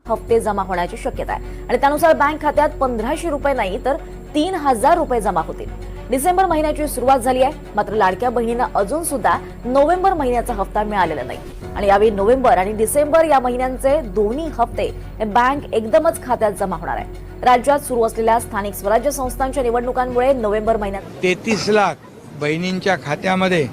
हप्ते जमा होण्याची शक्यता आहे आणि त्यानुसार बँक खात्यात 1500 रुपये नाही तर 3000 रुपये जमा होतील। डिसेंबर महिन्याची सुरुवात झाली आहे, मात्र लाडक्या बहिणींना अजून सुद्धा नोव्हेंबर महिन्याचा हप्ता मिळालेला नाही आणि यावेळी नोव्हेंबर आणि डिसेंबर या महिन्यांचे दोन्ही हप्ते बँक एकदमच खात्यात जमा होणार आहे। राज्यात सुरू असलेल्या स्थानिक स्वराज्य संस्थांच्या निवडणुकांमुळे नोव्हेंबर महिन्यात 33 लाख बहिणींच्या खात्यामध्ये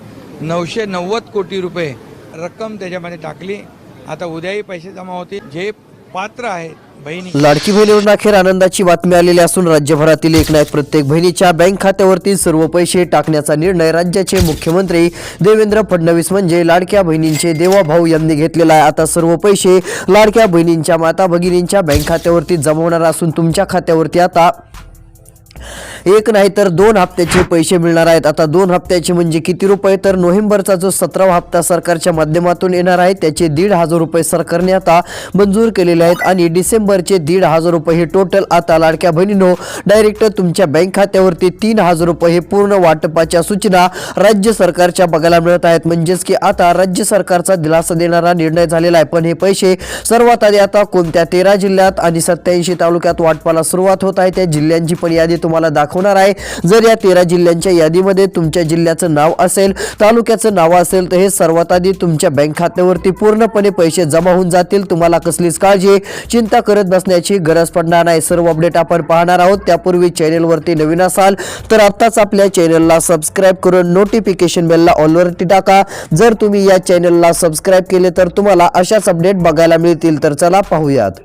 990 कोटी रुपये रक्कम त्याच्यामध्ये टाकली। आता उद्याही पैसे जमा होतील। जे पात्र आहेत बहिणी लाडकी बहीण योजना अखेर आनंदाची बातमी आलेली असून राज्यभरातील एकनायक प्रत्येक बहिणीच्या बँक खात्यावरती सर्व पैसे टाकण्याचा निर्णय राज्याचे मुख्यमंत्री देवेंद्र फडणवीस म्हणजे लाडक्या बहिणींचे देवाभाऊ यांनी घेतलेला आहे। आता सर्व पैसे लाडक्या बहिणींच्या माता भगिनींच्या बँक खात्यावरती जमा होणार असून तुमच्या खात्यावरती आता एक नाही तर 2 हप्त्याचे पैसे मिळणार आहेत। आता 2 हप्त्याचे म्हणजे किती रुपये, तर नोव्हेंबरचा जो 17वा हप्ता सरकारच्या माध्यमातून येणार आहे त्याचे 1,500 रुपये सरकारने आता मंजूर केलेले आहेत आणि डिसेंबरचे 1,500 रुपये हे टोटल आता लाडक्या बहिणींनो डायरेक्ट तुमच्या बँक खात्यावरती 3,000 रुपये हे पूर्ण वाटपाच्या सूचना राज्य सरकारच्या बघायला मिळत आहेत। म्हणजेच की आता राज्य सरकारचा दिलासा देणारा निर्णय झालेला आहे। पण हे पैसे सर्वात आधी आता कोणत्या 13 जिल्ह्यात आणि 87 तालुक्यात वाटपाला सुरुवात होत आहे त्या जिल्ह्यांची पण यादी तुम्हाला दाखवणार आहे। जर या 13 जिल्ह्यांच्या यादीमध्ये तुमच्या जिल्ह्याचं नाव असेल, तालुक्याचं नाव असेल तर हे सर्वात आधी तुमच्या बँक खात्यावरती पूर्णपणे पैसे जमा होऊन जातील। तुम्हाला कसलीच काळजी चिंता करत बसण्याची गरज पडणार नाही। सर्व अपडेट आपण पाहणार आहोत। त्यापूर्वी चॅनलवरती नवीन असाल तर आत्ताच आपल्या चॅनलला सबस्क्राइब करून नोटिफिकेशन बेलला ऑलवरती टाका। जर तुम्ही या चॅनलला सबस्क्राइब केले तर तुम्हाला अशाच अपडेट बघायला मिळतील। तर चला पाहूयात।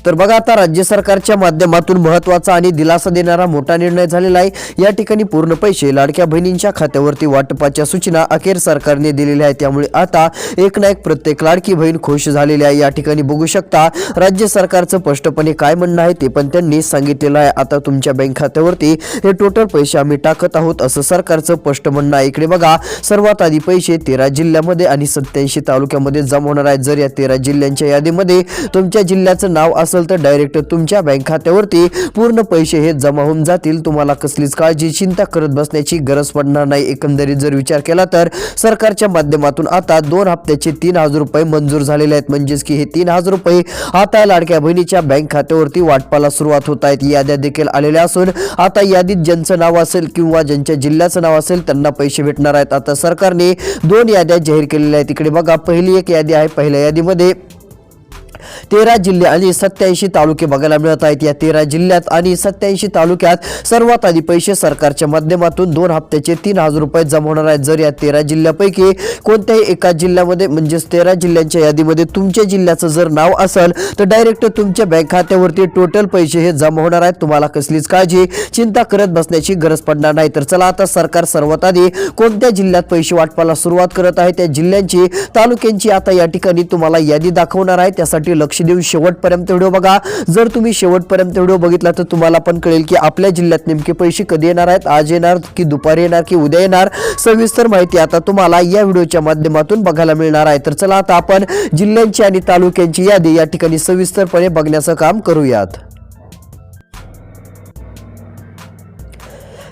तर बघा, आता राज्य सरकारच्या माध्यमातून महत्त्वाचा आणि दिलासा देणारा मोठा निर्णय झालेला आहे। या ठिकाणी पूर्ण पैसे लाडक्या बहिणींच्या खात्यावरती वाटपाच्या सूचना अखेर सरकारने दिलेल्या आहेत। त्यामुळे आता एक ना एक प्रत्येक लाडकी बहीण खुश झालेली आहे। या ठिकाणी बघू शकता राज्य सरकारचं स्पष्टपणे काय म्हणणं आहे ते पण त्यांनी सांगितलेलं आहे। आता तुमच्या बँक खात्यावरती हे टोटल पैसे आम्ही टाकत आहोत असं सरकारचं स्पष्ट म्हणणं आहे। इकडे बघा, सर्वात आधी पैसे 13 जिल्ह्यामध्ये आणि 87 तालुक्यामध्ये जमा होणार आहेत। जर या 13 जिल्ह्यांच्या यादीमध्ये तुमच्या जिल्ह्याचं नाव तर डायरेक्ट तुमच्या बँक खात्यावरती पूर्ण पैसे हे जमा होऊन जातील। तुम्हाला कसलीच काळजी चिंता करत बसण्याची गरज पडणार नाही। एकंदरीत जर विचार केला तर सरकारच्या माध्यमातून आता 2 हप्त्याचे 3,000 रुपये मंजूर झालेले आहेत। म्हणजेच की हे 3,000 रुपये आता लाडक्या बहिणीच्या बँक खात्यावरती वाटपाला सुरुवात होत आहेत। याद्या देखील आलेल्या असून आता यादीत ज्यांचं नाव असेल किंवा ज्यांच्या जिल्ह्याचं नाव असेल त्यांना पैसे भेटणार आहेत। आता सरकारने 2 याद्या जाहीर केलेल्या आहेत। इकडे बघा, पहिली एक यादी आहे। पहिल्या यादीमध्ये 13 जिल्हे आणि 87 तालुके बघायला मिळत आहेत। या 13 जिल्ह्यात आणि 87 तालुक्यात सर्वात आधी पैसे सरकारच्या माध्यमातून 2 हप्त्याचे 3,000 रुपये जमा होणार आहेत। जर या 13 जिल्ह्यापैकी कोणत्याही एका जिल्ह्यामध्ये म्हणजेच 13 जिल्ह्यांच्या यादीमध्ये तुमच्या जिल्ह्याचं जर नाव असेल तर डायरेक्ट तुमच्या बँक खात्यावरती टोटल पैसे हे जमा होणार आहेत। तुम्हाला कसलीच काळजी चिंता करत बसण्याची गरज पडणार नाही। तर चला, आता सरकार सर्वात आधी कोणत्या जिल्ह्यात पैसे वाटपाला सुरुवात करत आहे त्या जिल्ह्यांची तालुक्यांची आता या ठिकाणी तुम्हाला यादी दाखवणार आहे। त्यासाठी लक्ष देऊन शेवटपर्यंत व्हिडिओ बघा। जर तुम्ही शेवटपर्यंत व्हिडिओ बघितला तर तुम्हाला पण कळेल की आपल्या जिल्ह्यात नेमके पैसे कधी येणार आहेत, आज येणार की दुपारी येणार की उद्या येणार। सविस्तर माहिती आता तुम्हाला या व्हिडिओच्या माध्यमातून बघायला मिळणार आहे। तर चला, आता आपण जिल्ह्यांची आणि तालुक्यांची यादी या ठिकाणी सविस्तरपणे बघण्याचं काम करूयात।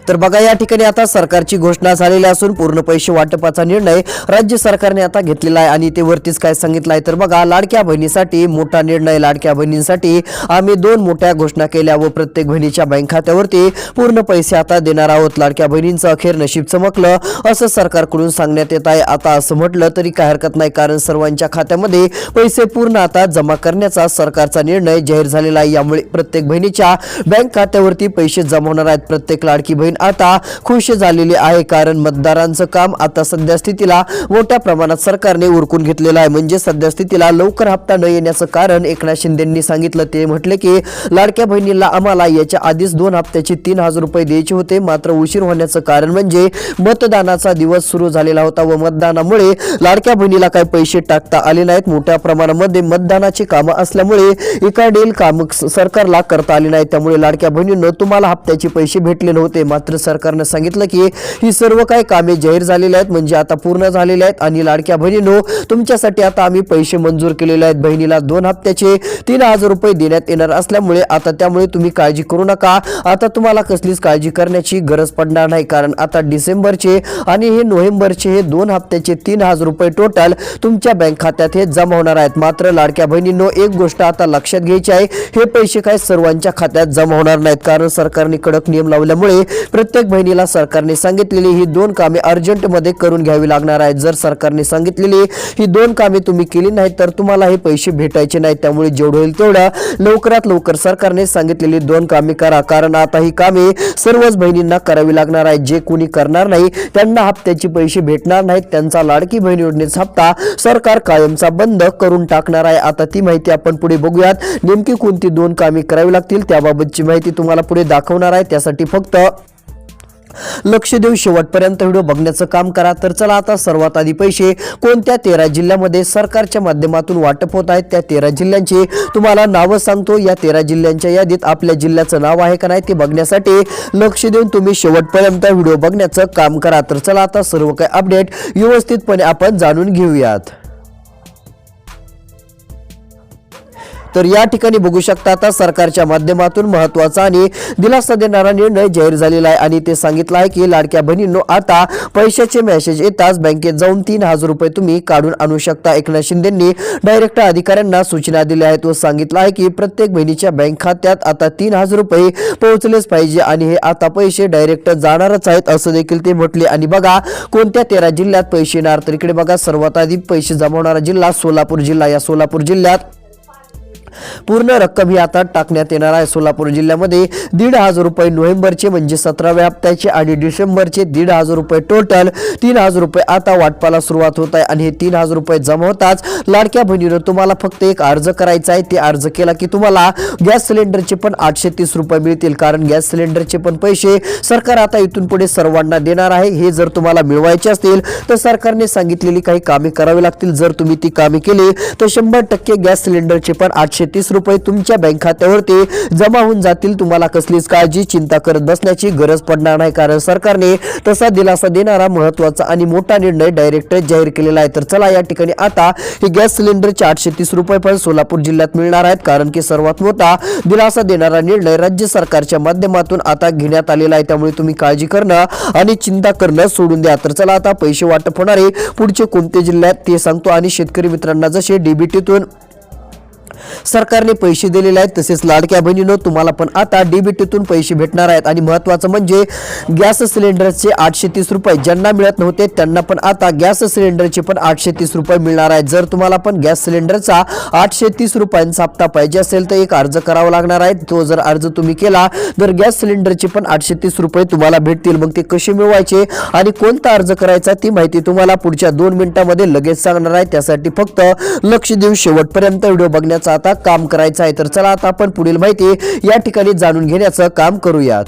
तर बघा, या ठिकाणी आता सरकारची घोषणा झालेली असून पूर्ण पैसे वाटपाचा निर्णय राज्य सरकारने आता घेतलेला आहे आणि ते वरतीच काय सांगितलं आहे तर बघा, लाडक्या बहिणीसाठी मोठा निर्णय। लाडक्या बहिणींसाठी आम्ही 2 मोठ्या घोषणा केल्या व प्रत्येक बहिणीच्या बँक खात्यावरती पूर्ण पैसे आता देणार आहोत। लाडक्या बहिणींचं अखेर नशीब चमकलं असं सरकारकडून सांगण्यात येत आहे। आता असं म्हटलं तरी काय हरकत नाही, कारण सर्वांच्या खात्यामध्ये पैसे पूर्ण आता जमा करण्याचा सरकारचा निर्णय जाहीर झालेला आहे। यामुळे प्रत्येक बहिणीच्या बँक खात्यावरती पैसे जमा होणार आहेत। प्रत्येक लाडकी बहीण आता खुश झालेली आहे, कारण मतदारांचं काम आता सध्या स्थितीला मोठ्या प्रमाणात सरकारने उरकून घेतलेलं आहे। म्हणजे सध्या स्थितीला लवकर हप्ता न येण्याचं कारण एकनाथ शिंदेंनी सांगितलं। ते म्हटले की लाडक्या बहिणीला आम्हाला याच्या आधीच 2 हप्त्याचे 3,000 रुपये द्यायचे होते, मात्र उशीर होण्याचं कारण म्हणजे मतदानाचा दिवस सुरू झालेला होता व मतदानामुळे लाडक्या बहिणीला काही पैसे टाकता आले नाहीत। मोठ्या प्रमाणामध्ये मतदानाची कामं असल्यामुळे इकडील काम सरकारला करता आले नाहीत। त्यामुळे लाडक्या बहिणींनो तुम्हाला हप्त्याचे पैसे भेटले नव्हते, मात्र मात्र सरकारनं सांगितलं की ही सर्व काही कामे जाहीर झालेली आहेत, म्हणजे आता पूर्ण झालेली आहेत आणि लाडक्या बहिणींनो तुमच्यासाठी आता आम्ही पैसे मंजूर केलेले आहेत. बहिणीला 2 हप्त्याचे 3,000 रुपये देण्यात येणार असल्यामुळे आता त्यामुळे तुम्ही काळजी करू नका. आता तुम्हाला कसलीच काळजी करण्याची गरज पडणार नाही, कारण आता डिसेंबरचे आणि हे नोव्हेंबरचे हे 2 हप्त्याचे 3,000 रुपये टोटल तुमच्या बँक खात्यात हे जमा होणार आहेत. मात्र लाडक्या बहिणींनो एक गोष्ट आता लक्षात घ्यायची आहे, हे पैसे काय सर्वांच्या खात्यात जमा होणार नाहीत, कारण सरकारने कडक नियम लावल्यामुळे प्रत्येक बहिणीला सरकारने सांगितलेली ही 2 कामे अर्जंटमध्ये करून घ्यावी लागणार आहेत. जर सरकारने सांगितलेली ही 2 कामे तुम्ही केली नाहीत तर तुम्हाला हे पैसे भेटायचे नाहीत. त्यामुळे जेवढं होईल तेवढं लवकरात लवकर सरकारने सांगितलेली 2 कामे करा, कारण आता ही कामे सर्वच बहिणींना करावी लागणार आहेत. जे कोणी करणार नाही त्यांना हप्त्याचे पैसे भेटणार नाहीत. त्यांचा लाडकी बहीण योजनेचा हप्ता सरकार कायमचा बंद करून टाकणार आहे. आता ती माहिती आपण पुढे बघूयात. नेमकी कोणती 2 कामे करावी लागतील त्याबाबतची माहिती तुम्हाला पुढे दाखवणार आहे. त्यासाठी फक्त लक्ष देऊन शेवटपर्यंत व्हिडिओ बघण्याचं काम करा. तर चला आता सर्वात आधी पैसे कोणत्या 13 जिल्ह्यामध्ये सरकारच्या माध्यमातून वाटप होत आहेत त्या 13 जिल्ह्यांची तुम्हाला नावं सांगतो. या 13 जिल्ह्यांच्या यादीत आपल्या जिल्ह्याचं नाव आहे का नाही ते बघण्यासाठी लक्ष देऊन तुम्ही शेवटपर्यंत व्हिडिओ बघण्याचं काम करा. तर चला आता सर्व काही अपडेट व्यवस्थितपणे आपण जाणून घेऊयात. तर या ठिकाणी बघू शकता आता सरकारच्या माध्यमातून महत्त्वाचा आणि दिलासा देणारा निर्णय जाहीर झालेला आहे आणि ते सांगितलं आहे की लाडक्या बहिणींनो आता पैशाचे मेसेज येताच बँकेत जाऊन 3,000 रुपये तुम्ही काढून आणू शकता. एकनाथ शिंदेंनी डायरेक्ट अधिकाऱ्यांना सूचना दिल्या आहेत व सांगितलं आहे की प्रत्येक बहिणीच्या बँक खात्यात आता 3,000 रुपये पोहोचलेच पाहिजे आणि हे आता पैसे डायरेक्ट जाणारच आहेत असं देखील ते म्हटले. आणि बघा कोणत्या 13 जिल्ह्यात पैसे येणार, तर इकडे बघा सर्वात आधी पैसे जमा होणारा जिल्हा सोलापूर जिल्हा. या सोलापूर जिल्ह्यात पूर्ण रक्कम ही आता टाकण्यात येणार आहे. सोलापूर जिल्ह्यामध्ये 1,500 रुपये नोव्हेंबरचे म्हणजे 17व्या हप्त्याचे आणि डिसेंबरचे 1,500 रुपये टोटल 3,000 रुपये आता वाटपाला सुरुवात होत आहे. आणि हे 3,000 रुपये जमा होताच लाडक्या बहिणीनं तुम्हाला फक्त एक अर्ज करायचा आहे. ते अर्ज केला की तुम्हाला गॅस सिलेंडरचे पण 830 रुपये मिळतील, कारण गॅस सिलेंडरचे पण पैसे सरकार आता इथून पुढे सर्वांना देणार आहे. हे जर तुम्हाला मिळवायचे असतील तर सरकारने सांगितलेली काही कामे करावी लागतील. जर तुम्ही ती कामे केली तर 100% गॅस सिलेंडरचे पण 830 रुपये तुमच्या बँक खात्यावरती जमा होऊन जातील. तुम्हाला कसलीच काळजी चिंता करत बसण्याची गरज पडणार नाही, कारण सरकारने तसा दिलासा देणारा महत्त्वाचा आणि मोठा निर्णय डायरेक्ट जाहीर केलेला आहे. तर चला या ठिकाणी आता हे गॅस सिलेंडरचे 830 रुपये पण सोलापूर जिल्ह्यात मिळणार आहेत, कारण की सर्वात मोठा दिलासा देणारा निर्णय राज्य सरकारच्या माध्यमातून आता घेण्यात आलेला आहे. त्यामुळे तुम्ही काळजी करणं आणि चिंता करणं सोडून द्या. तर चला आता पैसे वाटप होणारे पुढचे कोणते जिल्ह्यात ते सांगतो. आणि शेतकरी मित्रांना जसे डीबीटीतून सरकारने पैसे दिलेले आहेत तसेच लाडक्या बहिणींनो तुम्हाला पण आता डीबीटीतून पैसे भेटणार आहेत. आणि महत्त्वाचं म्हणजे गॅस सिलेंडरचे 830 रुपये ज्यांना मिळत नव्हते त्यांना पण आता गॅस सिलेंडरचे पण 830 रुपये मिळणार आहेत. जर तुम्हाला पण गॅस सिलेंडरचा 830 रुपयांचा हप्ता पाहिजे असेल तर एक अर्ज करावा लागणार आहे. तो जर अर्ज तुम्ही केला तर गॅस सिलेंडरचे पण 830 रुपये तुम्हाला भेटतील. मग ते कसे मिळवायचे आणि कोणता अर्ज करायचा ती माहिती तुम्हाला पुढच्या 2 मिनिटांमध्ये लगेच सांगणार आहे. त्यासाठी फक्त लक्ष देऊन शेवटपर्यंत व्हिडिओ बघण्याचा आता काम करायचं आहे. तर चला आता आपण पुढील माहिती या ठिकाणी जाणून घेण्याचं काम करूयात.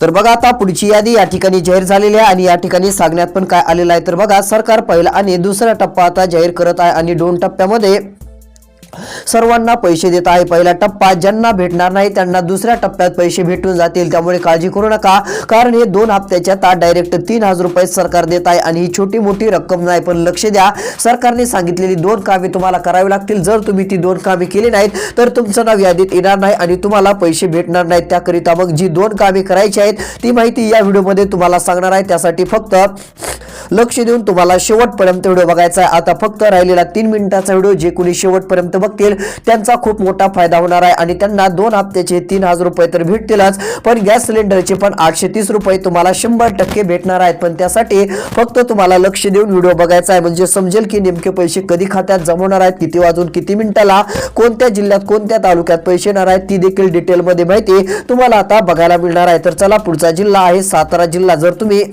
तर बघा आता पुढची यादी या ठिकाणी जाहीर झालेली आहे आणि या ठिकाणी सांगण्यात पण काय आलेलं आहे. तर बघा सरकार पहिला आणि दुसरा टप्पा आता जाहीर करत आहे आणि 2 टप्प्यामध्ये सर्वांना पैसे देत आहे. पहिला टप्पा ज्यांना भेटणार नाही त्यांना दुसऱ्या टप्प्यात पैसे भेटून जातील. त्यामुळे काळजी करू नका, कारण हे 2 हप्त्याच्या आता डायरेक्ट 3,000 रुपये सरकार देत आहे आणि ही छोटी मोठी रक्कम नाही. पण लक्ष द्या, सरकारने सांगितलेली 2 कामे तुम्हाला करावी लागतील. जर तुम्ही ती 2 कामे केली नाहीत तर तुमचं नाव यादीत येणार नाही आणि तुम्हाला पैसे भेटणार नाहीत. त्याकरिता मग जी 2 कामे करायची आहेत ती माहिती या व्हिडिओमध्ये तुम्हाला सांगणार आहे. त्यासाठी फक्त लक्ष देऊन तुम्हाला शेवटपर्यंत व्हिडिओ बघायचा आहे. आता फक्त राहिलेला 3 मिनिटाचा व्हिडिओ जे कोणी शेवटपर्यंत बघतील त्यांचा खूप मोठा फायदा होणार आहे आणि त्यांना 2 हप्त्याचे 3,000 रुपये तर भेटतीलच, पण गॅस सिलेंडरचे पण 830 रुपये तुम्हाला 100% भेटणार आहेत. पण त्यासाठी फक्त तुम्हाला लक्ष देऊन व्हिडिओ बघायचा आहे, म्हणजे समजेल की नेमके पैसे कधी खात्यात जमा होणार आहेत, किती वाजून किती मिनिटाला, कोणत्या जिल्ह्यात कोणत्या तालुक्यात पैसे येणार आहेत ती देखील डिटेलमध्ये माहिती तुम्हाला आता बघायला मिळणार आहे. तर चला पुढचा जिल्हा आहे सातारा जिल्हा. जर तुम्ही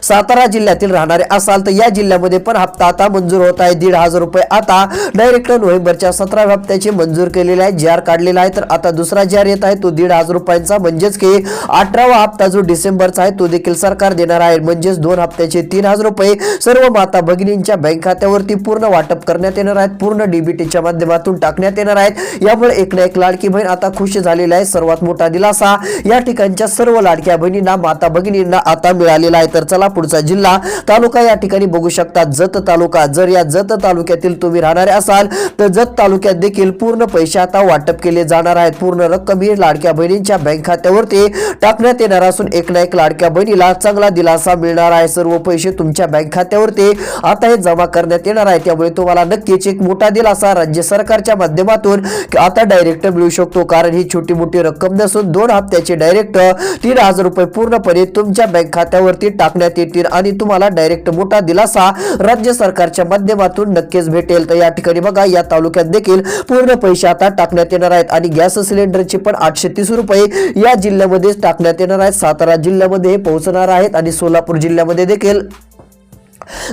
सातारा जिल्ह्यातील राहणारे असाल तर या जिल्ह्यामध्ये पण हप्ता आता मंजूर होत आहे. 1,500 रुपये आता डायरेक्ट नोव्हेंबरच्या 17व्या हप्त्याचे मंजूर केलेले आहे. जी आर काढलेला आहे. तर आता दुसरा जी आर येत आहे तो 1,500 रुपयांचा, म्हणजेच की 18वा हप्ता जो डिसेंबरचा आहे तो देखील सरकार देणार आहे. म्हणजेच 2 हप्त्याचे 3,000 रुपये सर्व माता भगिनींच्या बँक खात्यावरती पूर्ण वाटप करण्यात येणार आहेत. पूर्ण डीबीटीच्या माध्यमातून टाकण्यात येणार आहेत. यामुळे एक ना एक लाडकी बहीण आता खुश झालेली आहे. सर्वात मोठा दिलासा या ठिकाणच्या सर्व लाडक्या बहिणींना, माता भगिनींना आता मिळालेला आहे. तर चला पुढचा जिल्हा तालुका या ठिकाणी बघू शकता, जत तालुका. जर या जत तालुक्यातील तुम्ही राहणारे असाल तर जत तालुक्यात देखील पूर्ण पैसे आता वाटप केले जाणार आहेत. पूर्ण रक्कम ही लाडक्या बहिणींच्या बँक खात्यावरती टाकण्यात येणार असून एक ना एक लाडक्या बहिणीला चांगला दिलासा मिळणार आहे. सर्व पैसे तुमच्या बँक खात्यावरती आता हे जमा करण्यात येणार आहे. त्यामुळे तुम्हाला नक्कीच एक मोठा दिलासा राज्य सरकारच्या माध्यमातून आता डायरेक्ट मिळू शकतो. कारण ही छोटी मोठी रक्कम नसून 2 हप्त्याचे डायरेक्ट 3,000 रुपये पूर्णपणे तुमच्या बँक खात्यावरती टाकण्यात येतील आणि तुम्हाला डायरेक्ट मोठा दिलासा राज्य सरकारच्या माध्यमातून नक्कीच भेटेल. तर या ठिकाणी बघा, या तालुक्यात देखील पूर्ण पैसे आता टाकण्यात येणार आहेत आणि गॅस सिलेंडरचे पण 830 रुपये या जिल्ह्यामध्ये टाकण्यात येणार आहेत. सातारा जिल्ह्यामध्ये हे पोहोचणार आहेत आणि सोलापूर जिल्ह्यामध्ये देखील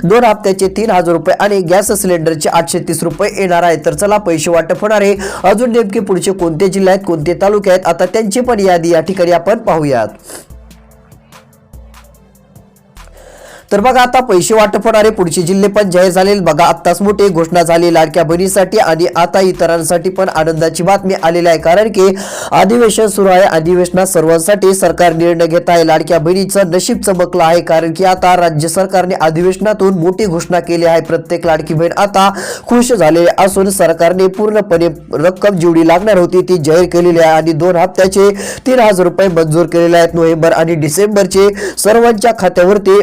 2 हप्त्याचे 3,000 रुपये आणि गॅस सिलेंडरचे 830 रुपये येणार आहे. तर चला पैसे वाटप होणार आहे. अजून नेमके पुढचे कोणते जिल्हे आहेत, कोणते तालुके आहेत, आता त्यांची पण यादी या ठिकाणी आपण पाहूयात. तर बघा, आता पैसे वाटप होणारे पुढचे जिल्हे पण जाहीर झाले. बघा, आत्ताच मोठी घोषणा झाली लाडक्या बहिणीसाठी आणि आता इतरांसाठी पण आनंदाची बातमी आलेली आहे. कारण की अधिवेशन सुरू आहे. अधिवेशनात सर्वांसाठी सरकार निर्णय घेत आहे. लाडक्या बहिणीचं नशीब चमकलं आहे. कारण की आता राज्य सरकारने अधिवेशनातून मोठी घोषणा केली आहे. प्रत्येक लाडकी बहीण आता खुश झालेली असून सरकारने पूर्णपणे रक्कम जेवढी लागणार होती ती जाहीर केलेली आहे आणि 2 हप्त्याचे 3,000 रुपये मंजूर केलेले आहेत. नोव्हेंबर आणि डिसेंबरचे सर्वांच्या खात्यावरती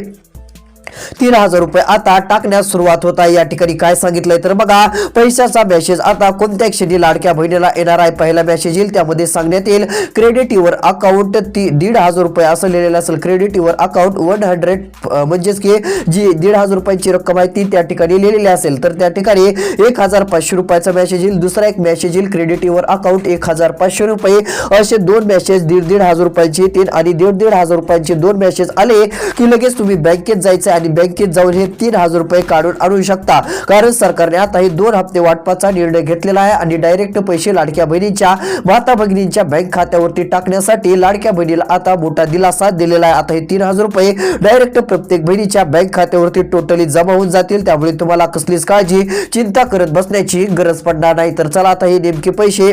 3,000 रुपये आता टाकण्यास सुरुवात होत आहे. या ठिकाणी काय सांगितलंय तर बघा, पैशाचा मेसेज आता कोणत्या क्षणी लाडक्या बहिणीला येणार आहे. पहिला मेसेज येईल, त्यामध्ये सांगण्यात येईल क्रेडिट युअर अकाउंट 1,500 रुपये असं लिहिलेलं असेल. क्रेडिट युअर अकाउंट 100, म्हणजेच की जी 1,500 रुपयांची रक्कम आहे ती त्या ठिकाणी लिहिलेली असेल. तर त्या ठिकाणी 1,500 रुपयाचा मेसेज येईल. दुसरा एक मेसेज येईल क्रेडिट युअर अकाउंट 1,500 रुपये. असे 2 मेसेज 1,500 रुपयांचे येतील आणि 1,500 रुपयांचे 2 मेसेज आले की लगेच तुम्ही बँकेत जायचं आणि बँकेत जाऊन हे 3,000 रुपये काढून आणू शकता. कारण सरकारने आता हे 2 हप्ते वाटपाचा निर्णय घेतलेला आहे आणि डायरेक्ट पैसे लाडक्या बहिणींच्या, माता भगिनींच्या बँक खात्यावरती टाकण्यासाठी लाडक्या बहिणीला आता मोठा दिलासा दिलेला आहे. आता हे 3,000 रुपये डायरेक्ट प्रत्येक बहिणीच्या बँक खात्यावरती टोटली जमा होऊन जातील. त्यामुळे तुम्हाला कसलीच काळजी, चिंता करत बसण्याची गरज पडणार नाही. तर चला, आता हे नेमके पैसे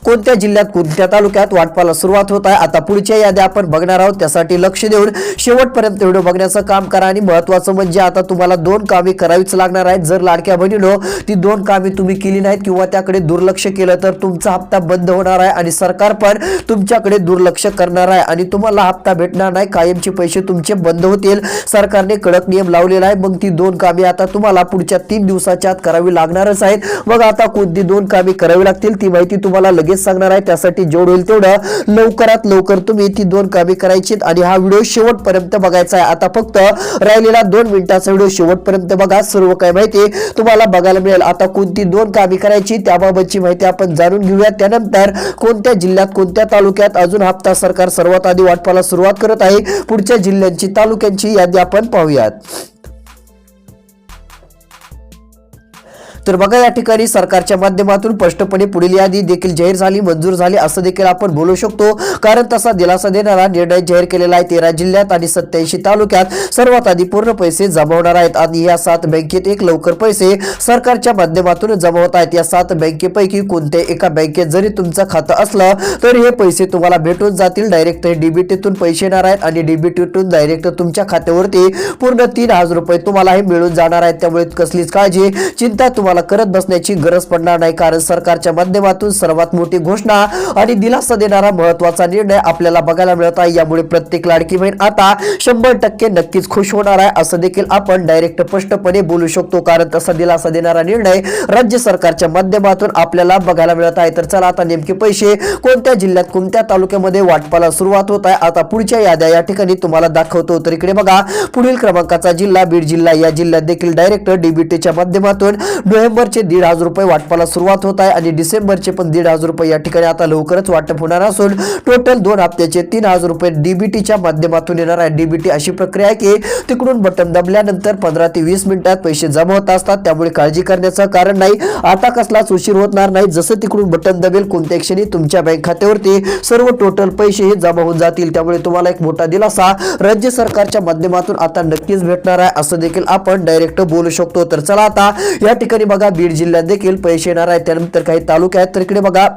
कोणत्या जिल्ह्यात, कोणत्या तालुक्यात वाटपाला सुरुवात होत आहे. आता पुढच्या याद्या आपण बघणार आहोत. त्यासाठी लक्ष देऊन शेवटपर्यंत व्हिडिओ बघण्याचं काम करा. आणि महत्त्वाचं म्हणजे आता तुम्हाला 2 कामे करावीच लागणार आहेत. जर लाडक्या बहिणीनो ती 2 कामे तुम्ही केली नाहीत किंवा त्याकडे दुर्लक्ष केलं तर तुमचा हप्ता बंद होणार आहे आणि सरकार पण तुमच्याकडे दुर्लक्ष करणार आहे आणि तुम्हाला हप्ता भेटणार नाही. कायमचे पैसे तुमचे बंद होतील. सरकारने कडक नियम लावलेला आहे. मग ती 2 कामे आता तुम्हाला पुढच्या 3 दिवसाच्या आत करावी लागणारच आहेत. मग आता कोणती 2 कामे करावी लागतील ती माहिती तुम्हाला लगेच सांगणार आहे. त्यासाठी जेवढं होईल तेवढं लवकरात लवकर तुम्ही ती 2 कामे करायची आणि हा व्हिडिओ शेवटपर्यंत बघायचा आहे. आता फक्त राहिलेला 2 मिनिटाचा व्हिडिओ शेवटपर्यंत बघा. सर्व काही माहिती तुम्हाला बघायला मिळेल. आता कोणती 2 कामे करायची त्याबाबतची माहिती आपण जाणून घेऊया. त्यानंतर कोणत्या जिल्ह्यात, कोणत्या तालुक्यात अजून हप्ता सरकार सर्वात आधी वाटपाला सुरुवात करत आहे. पुढच्या जिल्ह्यांची, तालुक्यांची यादी आपण पाहूयात. तर बघा, या ठिकाणी सरकारच्या माध्यमातून स्पष्टपणे पुढील यादी देखील जाहीर झाली, मंजूर झाली असं देखील आपण बोलू शकतो. कारण तसा दिलासा देणारा निर्णय जाहीर केलेला आहे. 13 जिल्ह्यात आणि 87 तालुक्यात सर्वात आधी पूर्ण पैसे जमा होणार आहेत आणि या 7 बँकेत एक लवकर पैसे सरकारच्या माध्यमातून जमा होत आहेत. या 7 बँकेपैकी कोणत्या एका बँकेत जरी तुमचं खातं असलं तर हे पैसे तुम्हाला भेटून जातील. डायरेक्ट डीबीटीतून पैसे येणार आहेत आणि डीबीटीतून डायरेक्ट तुमच्या खात्यावरती पूर्ण 3,000 रुपये तुम्हाला हे मिळून जाणार आहेत. त्यामुळे कसलीच काळजी, चिंता तुम्हाला करत बसण्याची गरज पडणार नाही. कारण सरकारच्या माध्यमातून सर्वात मोठी घोषणा आणि दिलासा देणारा महत्त्वाचा निर्णय आपल्याला बघायला मिळत आहे. यामुळे प्रत्येक लाडकी बहीण आता 100% नक्कीच खुश होणार आहे असं देखील आपण डायरेक्ट स्पष्टपणे बोलू शकतो. कारण तसा दिलासा देणारा निर्णय राज्य सरकारच्या माध्यमातून आपल्याला बघायला मिळत आहे. तर चला, आता नेमके पैसे कोणत्या जिल्ह्यात, कोणत्या तालुक्यामध्ये वाटपाला सुरुवात होत आहे. आता पुढच्या याद्या या ठिकाणी तुम्हाला दाखवतो. तर इकडे बघा, पुढील क्रमांकाचा जिल्हा बीड जिल्हा. या जिल्ह्यात देखील डायरेक्ट डीबीटीच्या माध्यमातून नोव्हेंबरचे 1,500 रुपये वाटपाला सुरुवात होत आहे आणि डिसेंबरचे पण 1,500 रुपये या ठिकाणी आता लवकरच वाटप होणार असून टोटल 2 हप्त्याचे 3,000 रुपये डीबीटीच्या माध्यमातून येणार आहे. डीबीटी अशी प्रक्रिया आहे की तिकडून बटन दाबल्यानंतर 15 ते 20 मिनिटात पैसे जमा होत असतात, त्यामुळे काळजी करण्याचं कारण नाही. आता कसलाच उशीर होणार नाही. जसं तिकडून बटन दाबेल कोणत्या क्षणी तुमच्या बँक खात्यावरती सर्व टोटल पैसे हे जमा होऊन जातील. त्यामुळे तुम्हाला एक मोठा दिलासा राज्य सरकारच्या माध्यमातून आता नक्कीच भेटणार आहे असं देखील आपण डायरेक्ट बोलू शकतो. तर चला आता या ठिकाणी बघा बीड जिल्ह्यात देखील पैसे येणार आहेत. त्यानंतर काही तालुके आहेत. तर इकडे बघा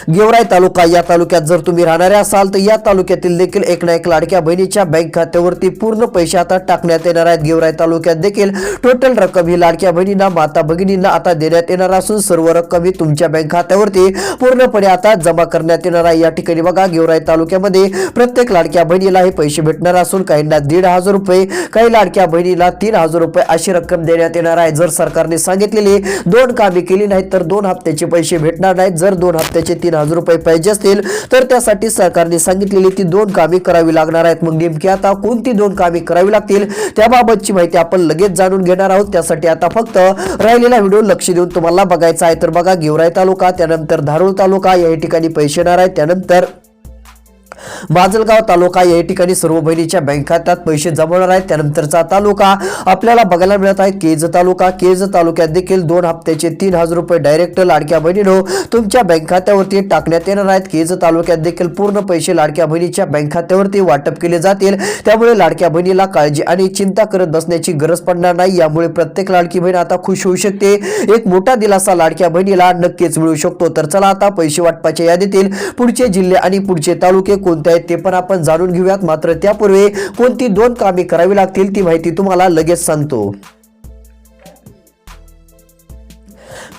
गेवराई तालुका, या तालुक्यात जर तुम्ही राहणारे असाल तर या तालुक्यातील देखील एक ना एक लाडक्या बहिणीच्या बँक खात्यावरती पूर्ण पैसे आता टाकण्यात येणार आहेत. गेवराई तालुक्यात देखील टोटल रक्कम ही लाडक्या बहिणींना, माता भगिनींना आता देण्यात येणार असून सर्व रक्कम ही तुमच्या बँक खात्यावरती पूर्णपणे आता जमा करण्यात येणार आहे. या ठिकाणी बघा गेवराई तालुक्यामध्ये प्रत्येक लाडक्या बहिणीला हे पैसे भेटणार असून काहींना 1,500 रुपये, काही लाडक्या बहिणीला 3,000 रुपये अशी रक्कम देण्यात येणार आहे. जर सरकारने सांगितलेली 2 कामे केली नाहीत तर 2 हप्त्याचे पैसे भेटणार नाहीत. जर 2 हप्त्याचे 3,000 रुपये पाहिजे असतील तर त्यासाठी सरकारने सांगितलेली ती 2 कामे करावी लागणार आहेत. मग नेमकी आता कोणती 2 कामे करावी लागतील त्याबाबतची माहिती आपण लगेच जाणून घेणार आहोत. त्यासाठी आता फक्त राहिलेला व्हिडिओ लक्ष देऊन तुम्हाला बघायचा आहे. तर बघा गेवराई तालुका, त्यानंतर धारूर तालुका या ठिकाणी पैसे येणार आहेत. त्यानंतर माजलगाव तालुका या ठिकाणी सर्व बहिणीच्या बँक खात्यात पैसे जमा होणार आहेत. त्यानंतरचा तालुका आपल्याला बघायला मिळत आहे केज तालुका. केज तालुक्यात देखील 2 हप्त्याचे 3,000 रुपये डायरेक्ट लाडक्या बहिणीनो तुमच्या बँक खात्यावरती टाकण्यात येणार आहेत. केज तालुक्यात देखील पूर्ण पैसे लाडक्या बहिणीच्या बँक खात्यावरती वाटप केले जातील. त्यामुळे लाडक्या बहिणीला काळजी आणि चिंता करत बसण्याची गरज पडणार नाही. यामुळे प्रत्येक लाडकी बहीण आता खुश होऊ शकते. एक मोठा दिलासा लाडक्या बहिणीला नक्कीच मिळू शकतो. तर चला आता पैसे वाटपाच्या यादीतील पुढचे जिल्हे आणि पुढचे तालुके कोणते आहेत ते पण आपण जाणून घेऊयात. मात्र त्यापूर्वी कोणती 2 कामे करावी लागतील ती माहिती तुम्हाला लगेच सांगतो.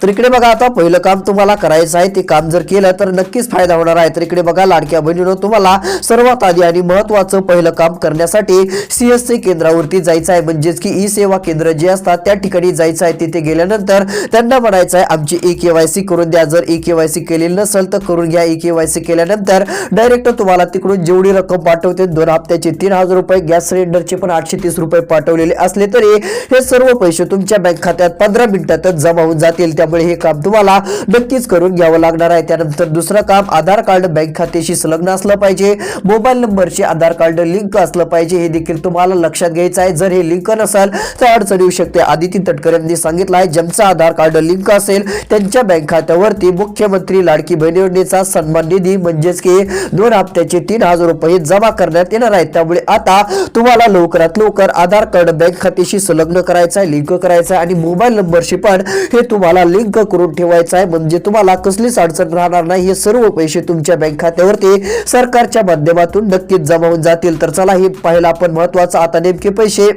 तर इकडे बघा आता पहिलं काम तुम्हाला करायचं आहे. ते काम जर केलं तर नक्कीच फायदा होणार आहे. तर इकडे बघा लाडक्या बहिणींनो तुम्हाला सर्वात आधी आणि महत्त्वाचं पहिलं काम करण्यासाठी सीएससी केंद्रावरती जायचं आहे. म्हणजेच की ई सेवा केंद्र जे असतात त्या ठिकाणी जायचं आहे. तिथे गेल्यानंतर त्यांना म्हणायचं आहे आमची ई-केवायसी करून द्या. जर ई-केवायसी केलेली नसेल तर करून घ्या. ई-केवायसी केल्यानंतर डायरेक्ट तुम्हाला तिकडून जेवढी रक्कम पाठवते 2 हप्त्याचे 3,000 रुपये, गॅस सिलेंडरचे पण 830 रुपये पाठवलेले असले तरी हे सर्व पैसे तुमच्या बँक खात्यात 15 मिनिटातच जमा होऊन जातील. त्यामुळे हे काम तुम्हाला नक्कीच करून घ्यावं लागणार आहे. त्यानंतर दुसरं काम, आधार कार्ड बँक खात्याशी संलग्न असलं पाहिजे. मोबाईल नंबरचे आधार कार्ड लिंक असलं पाहिजे. हे देखील तुम्हाला लक्षात घ्यायचं आहे. जर हे लिंक नसेल तर अडचण येऊ शकते. आदिती तटकरेंनी सांगितलं आहे ज्यांचा आधार कार्ड लिंक असेल त्यांच्या बँक खात्यावरती मुख्यमंत्री लाडकी बहीण योजनेचा सन्मान निधी म्हणजेच की 2 हप्त्याचे 3,000 रुपये जमा करण्यात येणार आहेत. त्यामुळे आता तुम्हाला लवकरात लवकर आधार कार्ड बँक खात्याशी संलग्न करायचं आहे, लिंक करायचं आहे आणि मोबाईल नंबरशी पण हे तुम्हाला लिंक करून ठेवायचं आहे. म्हणजे तुम्हाला कसलीच अडचण राहणार नाही. हे सर्व पैसे तुमच्या बँक खात्यावरती सरकारच्या माध्यमातून नक्कीच जमा होऊन जातील. तर चला हे पाहिलं आपण महत्त्वाचं. आता नेमके पैसे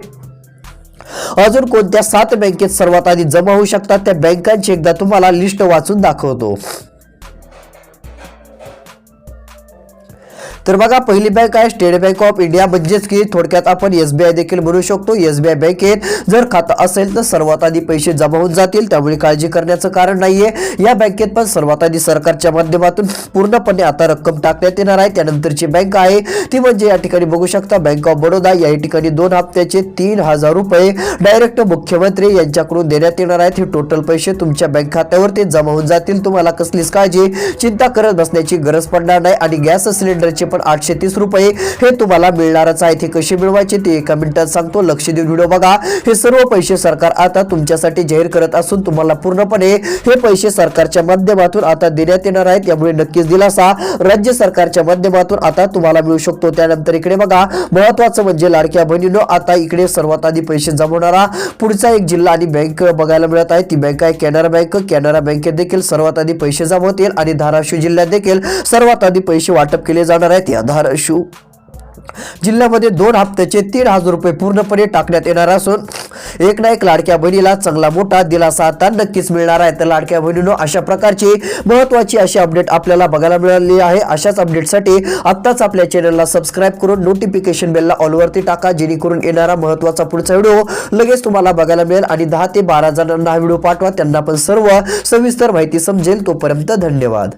अजून कोणत्या 7 बँकेत सर्वात आधी जमा होऊ शकतात त्या बँकांची एकदा तुम्हाला लिस्ट वाचून दाखवतो. तर बघा पहिली बँक आहे स्टेट बँक ऑफ इंडिया, म्हणजेच की थोडक्यात आपण एसबीआय देखील म्हणू शकतो. एसबीआय बँकेत जर खातं असेल तर सर्वात आधी पैसे जमा होऊन जातील. त्यामुळे काळजी करण्याचं कारण नाहीये. या बँकेत पण सर्वात आधी सरकारच्या माध्यमातून पूर्णपणे आता रक्कम टाकण्यात येणार आहे. त्यानंतरची बँक आहे ती म्हणजे या ठिकाणी बघू शकता बँक ऑफ बडोदा. या ठिकाणी 2 हप्त्याचे 3,000 रुपये डायरेक्ट मुख्यमंत्री यांच्याकडून देण्यात येणार आहेत. हे टोटल पैसे तुमच्या बँक खात्यावरती जमा होऊन जातील. तुम्हाला कसलीच काळजी चिंता करत बसण्याची गरज पडणार नाही. आणि गॅस सिलेंडरचे पण 830 रुपये हे तुम्हाला मिळणारच आहेत. हे कसे मिळवायचे ते एका मिनिटात सांगतो. लक्ष देऊन व्हिडिओ बघा. हे सर्व पैसे सरकार आता तुमच्यासाठी जाहीर करत असून तुम्हाला पूर्णपणे हे पैसे सरकारच्या माध्यमातून आता देण्यात येणार आहेत. त्यामुळे नक्कीच दिलासा राज्य सरकारच्या माध्यमातून आता तुम्हाला मिळू शकतो. त्यानंतर इकडे बघा महत्त्वाचं म्हणजे लाडक्या बहिणींनो आता इकडे सर्वात आधी पैसे जमा होणारा पुढचा एक जिल्हा आणि बँक बघायला मिळत आहे. ती बँक आहे कॅनरा बँक. कॅनरा बँकेत देखील सर्वात आधी पैसे जमा होतील आणि धाराशिव जिल्ह्यात देखील सर्वात आधी पैसे वाटप केले जाणार आहेत. या धाराशिव जिल्ह्यामध्ये 2 हप्त्याचे 3,000 रुपये पूर्णपणे टाकण्यात येणार असून एक ना एक लाडक्या बहिणीला चांगला मोठा दिलासा आता नक्कीच मिळणार आहे. तर लाडक्या बहिणींनो अशा प्रकारची महत्त्वाची अशी अपडेट आपल्याला बघायला मिळाली आहे. अशाच अपडेटसाठी आत्ताच आपल्या चॅनलला सबस्क्राईब करून नोटिफिकेशन बेलला ऑलवरती टाका, जेणेकरून येणारा महत्त्वाचा पुढचा व्हिडिओ लगेच तुम्हाला बघायला मिळेल. आणि 10 ते 12 जणांना हा व्हिडिओ पाठवा, त्यांना पण सर्व सविस्तर माहिती समजेल. तोपर्यंत धन्यवाद.